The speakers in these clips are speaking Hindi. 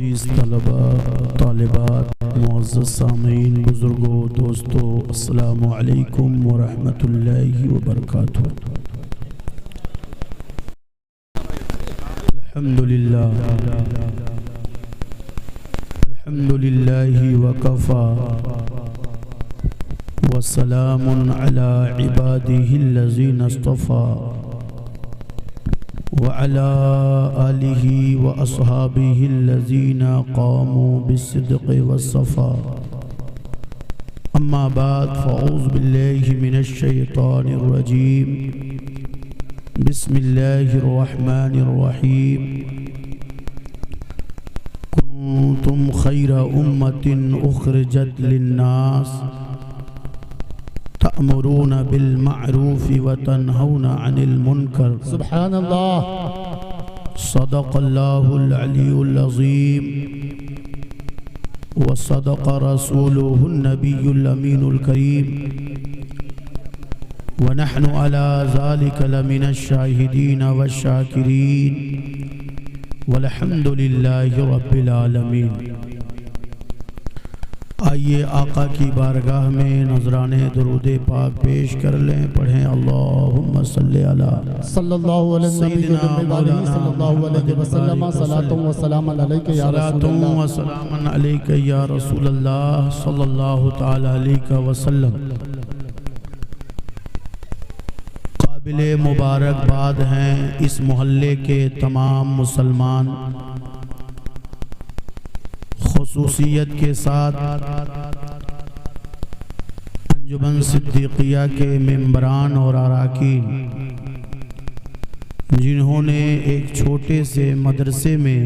अज़ीज़ तलबा तालिबात मुअज़्ज़ज़ सामीन बुज़ुर्गों दोस्तों अस्सलामु अलैकुम व रहमतुल्लाहि व बरकातुहू। अल्हम्दुलिल्लाहि व कफ़ा व सलामुन अला इबादिहिल्लज़ीना इस्तफ़ा व अला आलिहि व अस्हाबिहिल्लज़ीना क़ामू बिस्सिद्क़ि वस्सफ़ा। अम्मा बाद फ़अऊज़ु बिल्लाहि मिनश शैतानिर रजीम। बिस्मिल्लाहिर रहमानिर रहीम। कुन्तुम खैरा उम्मतिन उख़रिजत लिन्नास तअमुरून बिल मअरूफ़ि व तन्हौना अनिल मुनकर। सुब्हानल्लाह। सदक़ल्लाहुल अलीयुल अज़ीम व सदक़ रसूलुहुन नबियुल अमीनुल करीम व नहनु अला ज़ालिका लमिनश शाहिदीन व शाकिरीन वल्हम्दुलिल्लाहि रब्बिल आलमीन। आइए आका की बारगाह में नजराने दुरूदे पाक पेश कर लें। पढ़ें अल्लाहुम्मा सल्ली अला सल्लल्लाहु अलैहि वसल्लम सलातुन व सलामुन अलैका या रसूलल्लाह सलामुन अलैका या रसूलल्लाह सल्लल्लाहु तआला अलैहि वसल्लम। काबिले मुबारकबाद हैं इस मोहल्ले के तमाम मुसलमान, खुसूसियत के साथ अंजुमन सिद्दीकिया के मेंबरान और अराकीन, जिन्होंने एक छोटे से मदरसे में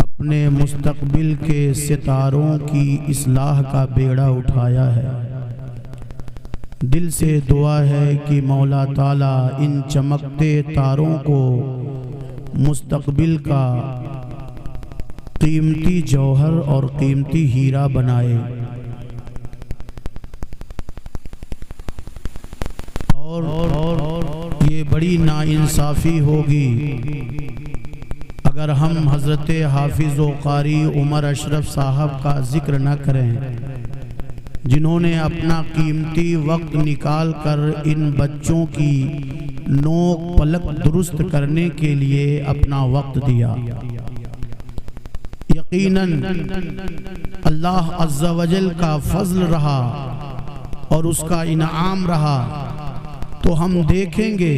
अपने मुस्तकबिल के सितारों की इस्लाह का बेड़ा उठाया है। दिल से दुआ है कि मौला ताला इन चमकते तारों को मुस्तकबिल का कीमती जौहर और कीमती हीरा बनाए और ये बड़ी नाइंसाफ़ी होगी अगर हम हज़रत हाफिज़ व क़ारी उमर अशरफ साहब का जिक्र न करें, जिन्होंने अपना कीमती वक्त निकाल कर इन बच्चों की नोक पलक दुरुस्त करने के लिए अपना वक्त दिया। यकीनन अल्लाह अज़्ज़ा वजल का फज़ल रहा और उसका इनाम रहा तो हम देखेंगे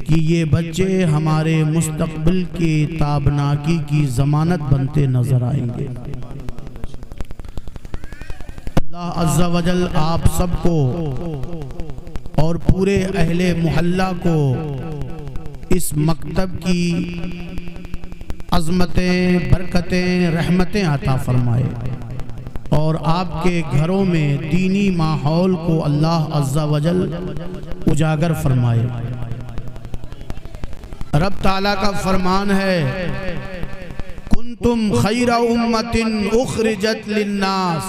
कि ये बच्चे हमारे मुस्तक़बिल की ताबनाकी की ज़मानत बनते नजर आएंगे। अल्लाह अज़्ज़ा वजल आप सबको और पूरे अहले मोहल्ला को इस मकतब की अज़मतें, बरकतें, रहमतें अता फरमाए और आपके घरों में दीनी माहौल को अल्लाह अज़्ज़ा वजल उजागर फरमाए। रब ताला का फरमान है, कुन्तुम खैरा उम्मतिन उख़रिजत लिन्नास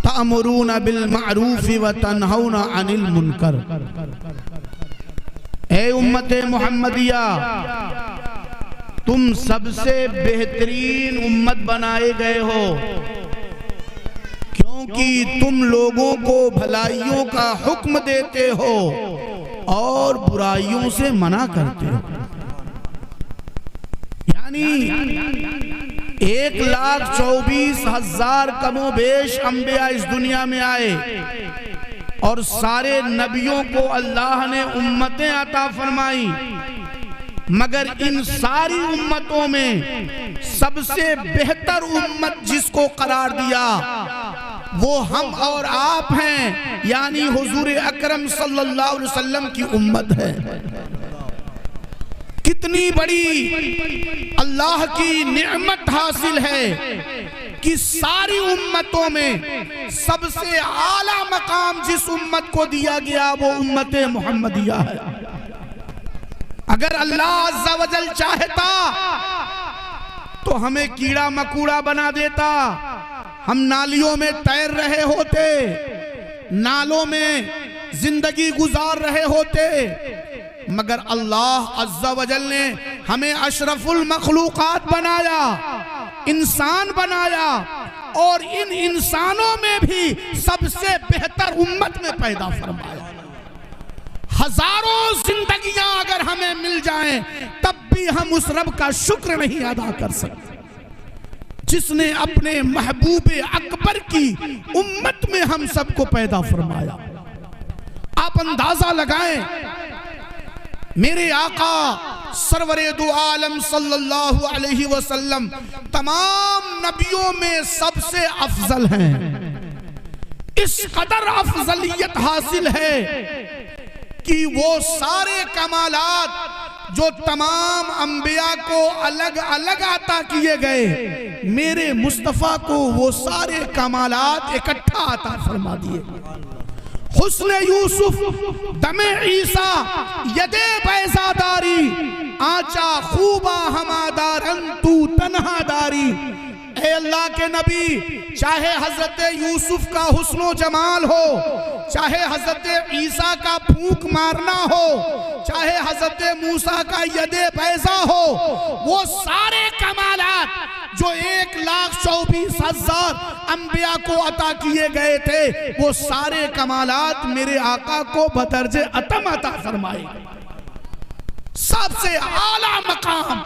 तअमुरून बिल मअरूफ़ि व तन्हौना अनिल मुनकर। ए उम्मते मुहम्मदिया, तुम सबसे बेहतरीन उम्मत बनाए गए हो, क्योंकि तुम लोगों को भलाइयों का हुक्म देते हो और बुराइयों से मना करते हो। यानी 1,24,000 कमोबेश अंबिया इस दुनिया में आए और सारे नबियों को अल्लाह ने उम्मतें अता फरमाई, मगर इन सारी उम्मतों में सबसे बेहतर उम्मत जिसको करार दिया वो हम और आप हैं, यानी हुजूर अकरम सल्लल्लाहु अलैहि वसल्लम की उम्मत है। कितनी बड़ी अल्लाह की नेमत हासिल है कि सारी उम्मतों में सबसे आला मकाम जिस उम्मत को दिया गया वो उम्मत मुहम्मदिया है। अगर अल्लाह अज़्ज़ा वजल चाहता तो हमें कीड़ा मकूड़ा बना देता, हम नालियों में तैर रहे होते, नालों में जिंदगी गुजार रहे होते, मगर अल्लाह अज़्ज़ा वजल ने हमें अशरफुल मखलूकात बनाया, इंसान बनाया और इन इंसानों में भी सबसे बेहतर उम्मत में पैदा फरमाया। हजारों जिंदगियां अगर हमें मिल जाएं तब भी हम उस रब का शुक्र नहीं अदा कर सकते जिसने अपने महबूब अकबर की उम्मत में हम सबको पैदा फरमाया। आप अंदाजा लगाएं, मेरे आका सरवरे दो आलम सल्लल्लाहु अलैहि वसल्लम तमाम नबियों में सबसे अफजल हैं। इस कदर अफजलियत हासिल है कि वो सारे कमालात जो तमाम अंबिया को अलग अलग अता किए गए, मेरे मुस्तफ़ा को वो सारे कमालात इकट्ठा अता फरमा दिए। हुस्न यूसुफ, दमे ईसा, यदे बैज़ादारी, आचा खूबा हमादारन तू तन्हादारी। ऐ अल्लाह के नबी, चाहे हजरत यूसुफ का हुस्नो जमाल हो, चाहे हजरत ईसा का फूंक मारना हो, चाहे हजरत मूसा का यदे बैज़ा हो, वो सारे कमालात जो 1,24,000 अंबिया को अता किए गए थे, वो सारे कमालात मेरे आका को बदर्जे अतम अता फरमाए। सबसे आला मकाम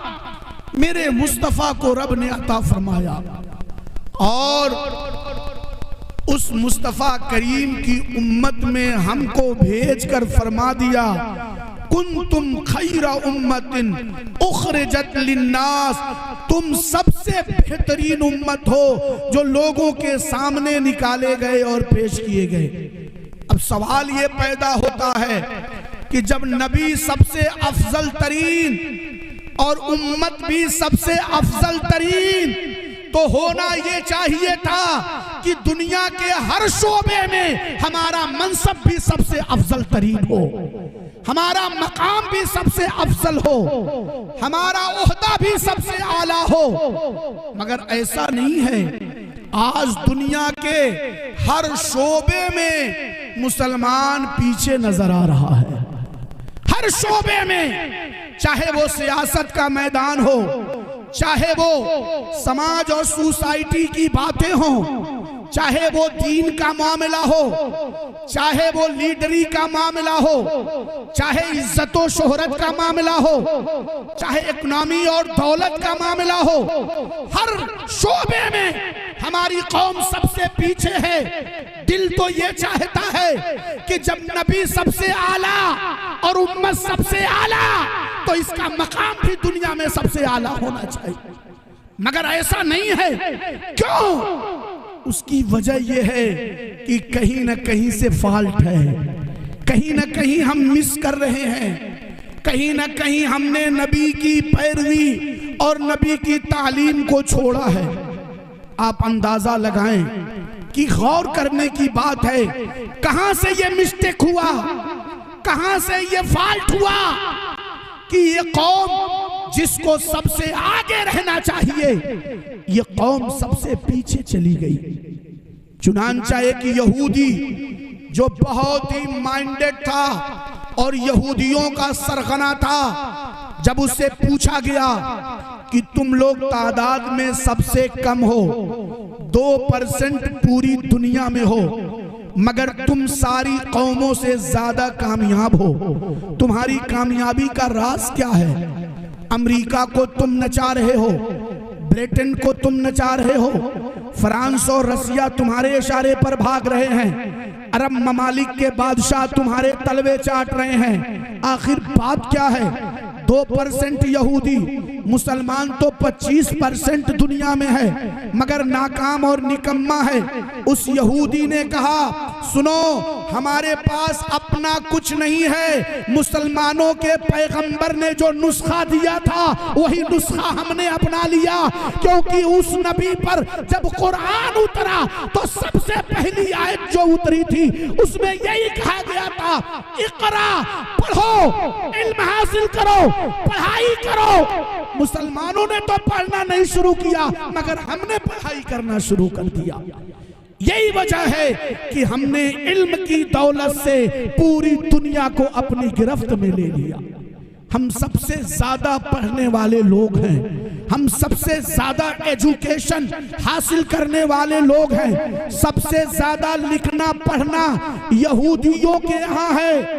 मेरे मुस्तफ़ा को रब ने अता फरमाया और उस मुस्तफ़ा करीम की उम्मत में हमको भेजकर फरमा दिया, कुंतुम खैरा उम्मतिन उखरिजत लिन्नास, तुम सबसे बेहतरीन उम्मत हो जो लोगों के सामने निकाले गए और पेश किए गए। अब सवाल ये पैदा होता है कि जब नबी सबसे अफजल तरीन और उम्मत भी सबसे अफजल तरीन, तो होना ये चाहिए था कि दुनिया के हर शोबे में हमारा मनसब भी सबसे अफजल तरीन हो, हमारा मकाम भी सबसे अफजल हो, हमारा ओहदा भी सबसे आला हो। मगर ऐसा नहीं है। आज दुनिया के हर शोबे में मुसलमान पीछे नजर आ रहा है, हर शोबे में, चाहे वो सियासत का मैदान हो, चाहे वो समाज और सोसाइटी की बातें हों, चाहे वो दीन का मामला हो, चाहे वो लीडरी का मामला हो, चाहे इज्जत और शोहरत का मामला हो, चाहे इकोनॉमी और दौलत का मामला हो, हर शोबे में हमारी कौम सबसे पीछे है। दिल तो ये चाहता है कि जब नबी सबसे आला और उम्मत सबसे आला, तो इसका मकाम भी दुनिया में सबसे आला होना चाहिए, मगर ऐसा नहीं है। क्यों? उसकी वजह यह है कि कहीं ना कहीं से फॉल्ट है, कहीं ना कहीं हम मिस कर रहे हैं, कहीं ना कहीं हमने नबी की पैरवी और नबी की तालीम को छोड़ा है। आप अंदाजा लगाएं कि गौर करने की बात है, कहां से ये मिस्टेक हुआ, कहां से ये फॉल्ट हुआ कि ये कौम जिसको सबसे आगे रहना चाहिए, ये कौम सबसे पीछे चली गई। चुनांचा एक यहूदी जो बहुत ही माइंडेड था और यहूदियों का सरगना था, जब उससे पूछा गया कि तुम लोग तादाद में सबसे कम हो, 2% पूरी दुनिया में हो, मगर तुम सारी कौमों से ज्यादा कामयाब हो, तुम्हारी कामयाबी का राज क्या है? अमेरिका को तुम नचा रहे हो, ब्रिटेन को तुम नचा रहे हो, फ्रांस और रसिया तुम्हारे इशारे पर भाग रहे हैं, अरब ममालिक के बादशाह तुम्हारे तलवे चाट रहे हैं। आखिर बात क्या है? 2% यहूदी, मुसलमान तो 25% दुनिया में है, मगर नाकाम और निकम्मा है। उस यहूदी ने कहा, सुनो, हमारे पास अपना कुछ नहीं है, मुसलमानों के पैगंबर ने जो नुस्खा दिया था वही नुस्खा हमने अपना लिया, क्योंकि उस नबी पर जब कुरान उतरा तो सबसे पहली आयत जो उतरी थी उसमें यही कहा गया था, इकरा, पढ़ो, इल्म हासिल करो, पढ़ाई करो। मुसलमानों ने तो पढ़ना नहीं शुरू किया, मगर हमने पढ़ाई करना शुरू कर दिया। यही वजह है कि हमने इल्म की दौलत से पूरी दुनिया को अपनी गिरफ्त में ले लिया। हम सबसे ज्यादा पढ़ने वाले लोग हैं, हम सबसे ज्यादा एजुकेशन हासिल करने वाले लोग हैं, सबसे ज्यादा लिखना पढ़ना यहूदियों के यहाँ है।